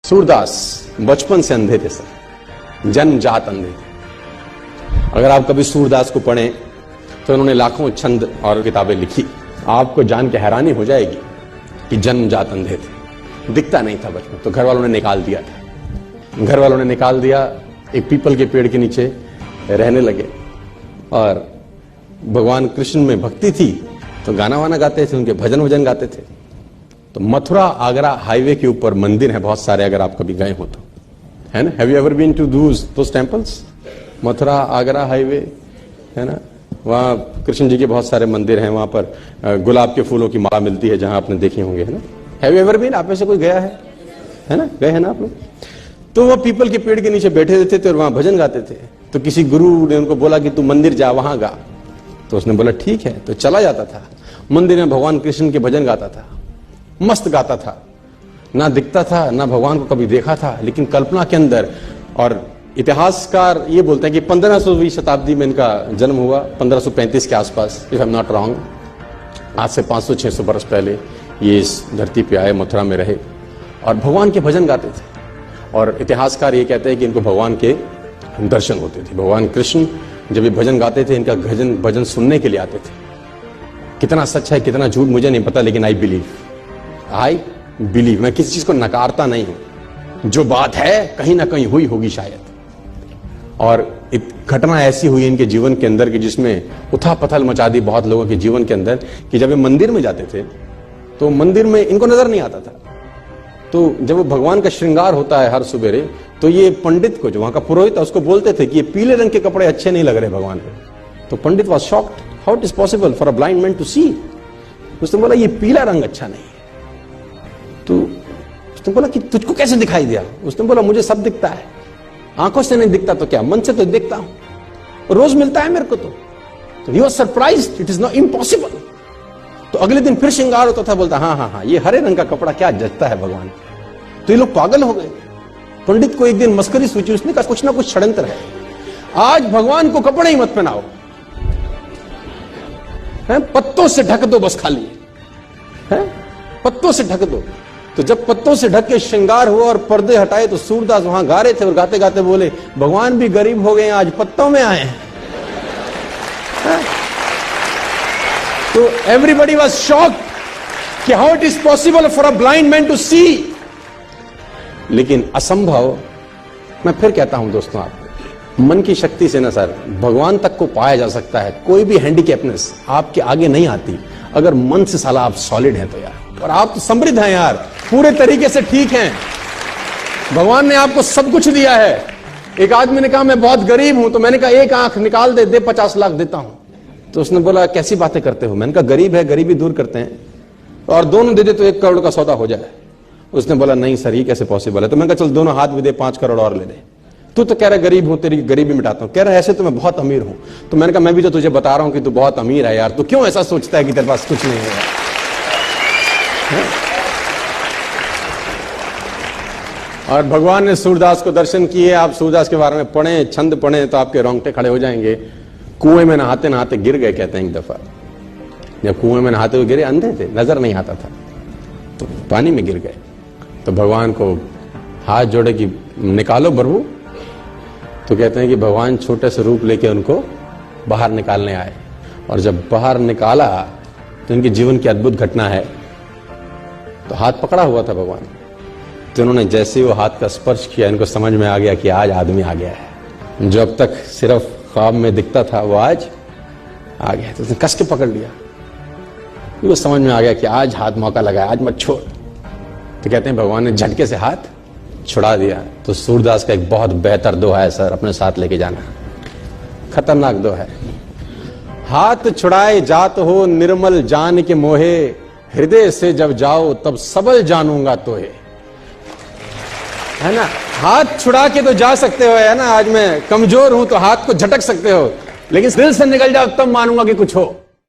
सूरदास बचपन से अंधे थे सर, जन्मजात अंधे थे। अगर आप कभी सूरदास को पढ़ें तो उन्होंने लाखों छंद और किताबें लिखी। आपको जान के हैरानी हो जाएगी कि जन्मजात अंधे थे, दिखता नहीं था बचपन, तो घर वालों ने निकाल दिया था। घर वालों ने निकाल दिया, एक पीपल के पेड़ के नीचे रहने लगे और भगवान कृष्ण में भक्ति थी तो गाना वाना गाते थे, उनके भजन वजन गाते थे। तो मथुरा आगरा हाईवे के ऊपर मंदिर है बहुत सारे, अगर आप कभी गए हो तो, है ना। Have you ever been to those temples? Mathura Agra highway है ना, वहां कृष्ण जी के बहुत सारे मंदिर हैं। वहां पर गुलाब के फूलों की माला मिलती है, जहां आपने देखे होंगे, है ना। Have you ever been? आप में से कोई गया है ना, गए हैं ना आप लोग? तो वो पीपल के पेड़ के नीचे बैठे रहते थे और वहां भजन गाते थे। तो किसी गुरु ने उनको बोला कि तू मंदिर जा, वहां गा। तो उसने बोला ठीक है, तो चला जाता था मंदिर में, भगवान कृष्ण के भजन गाता था, मस्त गाता था, ना दिखता था ना भगवान को कभी देखा था, लेकिन कल्पना के अंदर। और इतिहासकार ये बोलते हैं कि 1500वीं शताब्दी में इनका जन्म हुआ, 1535 के आसपास, if I am not wrong. आज से 500-600 वर्ष पहले ये इस धरती पे आए, मथुरा में रहे और भगवान के भजन गाते थे। और इतिहासकार ये कहते हैं कि इनको भगवान के दर्शन होते थे। भगवान कृष्ण जब ये भजन गाते थे, इनका भजन सुनने के लिए आते थे। कितना सच है कितना झूठ मुझे नहीं पता, लेकिन आई बिलीव, मैं किसी चीज को नकारता नहीं हूं। जो बात है कहीं ना कहीं हुई होगी शायद। और घटना ऐसी हुई इनके जीवन के अंदर कि जिसमें उथल पुथल मचा दी बहुत लोगों के जीवन के अंदर, कि जब ये मंदिर में जाते थे तो मंदिर में इनको नजर नहीं आता था। तो जब भगवान का श्रृंगार होता है हर सुबेरे, तो ये पंडित को, जो वहां का पुरोहित है, उसको बोलते थे कि ये पीले रंग के कपड़े अच्छे नहीं लग रहे भगवान पे। तो pandit was shocked, how it is possible for a blind man to see. उसने बोला ये पीला रंग अच्छा नहीं है। तो उसने बोला कि तुझको कैसे दिखाई दिया? उसने बोला मुझे सब दिखता है, आंखों से नहीं दिखता तो क्या, मन से तो दिखता हूं, रोज मिलता है मेरे को। तो he was surprised, it is not impossible. तो अगले दिन फिर श्रृंगार होता था, बोलता हाँ, ये हरे रंग का कपड़ा क्या जचता है भगवान। तो ये लोग पागल हो गए। पंडित को एक दिन मस्करी सूझी, उसने कहा कुछ ना कुछ षड्यंत्र है, आज भगवान को कपड़े ही मत पहनाओ, पत्तों से ढक दो बस, खाली है पत्तों से ढक दो। तो जब पत्तों से ढक के श्रृंगार हुआ और पर्दे हटाए, तो सूरदास वहां गा रहे थे और गाते गाते बोले भगवान भी गरीब हो गए, आज पत्तों में आए हैं। तो एवरीबडी वाज शॉक्ड कि how it is possible for a blind man to see. लेकिन असंभव, मैं फिर कहता हूं दोस्तों, आपको मन की शक्ति से ना सर भगवान तक को पाया जा सकता है। कोई भी हैंडीकैपनेस आपके आगे नहीं आती अगर मन से साला आप सॉलिड हैं तो यार। और आप तो समृद्ध हैं यार, पूरे तरीके से ठीक हैं, भगवान ने आपको सब कुछ दिया है। एक आदमी ने कहा मैं बहुत गरीब हूं, तो मैंने कहा एक आंख निकाल दे 50 लाख देता हूं। तो उसने बोला कैसी बातें करते हो? मैंने कहा गरीब है, गरीबी दूर करते हैं, और दोनों दे दे तो 1 करोड़ का सौदा हो जाए। उसने बोला नहीं सर, ये कैसे पॉसिबल है? तो मैंने कहा चल दोनों हाथ भी दे, 5 करोड़ और ले दे। तू तो कह रहा गरीब हूं, तेरी गरीबी मिटाता हूं। कह रहा ऐसे तो मैं बहुत अमीर हूं। तो मैंने कहा मैं भी तो तुझे बता रहा हूं कि तू बहुत अमीर है यार, तू क्यों ऐसा सोचता है कि तेरे पास कुछ नहीं है? और भगवान ने सूरदास को दर्शन किए। आप सूरदास के बारे में पढ़ें, छंद पढ़ें, तो आपके रोंगटे खड़े हो जाएंगे। कुएं में नहाते नहाते गिर गए, कहते हैं एक दफा। जब कुएं में नहाते हुए गिरे, अंधे थे, नजर नहीं आता था, तो पानी में गिर गए। तो भगवान को हाथ जोड़े कि निकालो प्रभु। तो कहते हैं कि भगवान छोटे से रूप लेके उनको बाहर निकालने आए। और जब बाहर निकाला तो इनके जीवन की अद्भुत घटना है। तो हाथ पकड़ा हुआ था भगवान, तो उन्होंने जैसे वो हाथ का स्पर्श किया, इनको समझ में आ गया कि आज आदमी आ गया है। जो अब तक सिर्फ ख्वाब में दिखता था वो आज आ गया। तो उसने कस के पकड़ लिया, वो समझ में आ गया कि आज हाथ मौका लगा है, आज मत छोड़। तो कहते हैं भगवान ने झटके से हाथ छुड़ा दिया। तो सूरदास का एक बहुत बेहतर दोहा है सर, अपने साथ लेके जाना, खतरनाक दोहा है। हाथ छुड़ाए जात हो निर्मल जान के मोहे, हृदय से जब जाओ तब सबल जानूंगा तोहे। है ना, हाथ छुड़ा के तो जा सकते हो, है ना, आज मैं कमजोर हूं तो हाथ को झटक सकते हो, लेकिन दिल से निकल जाओ तब मानूंगा कि कुछ हो।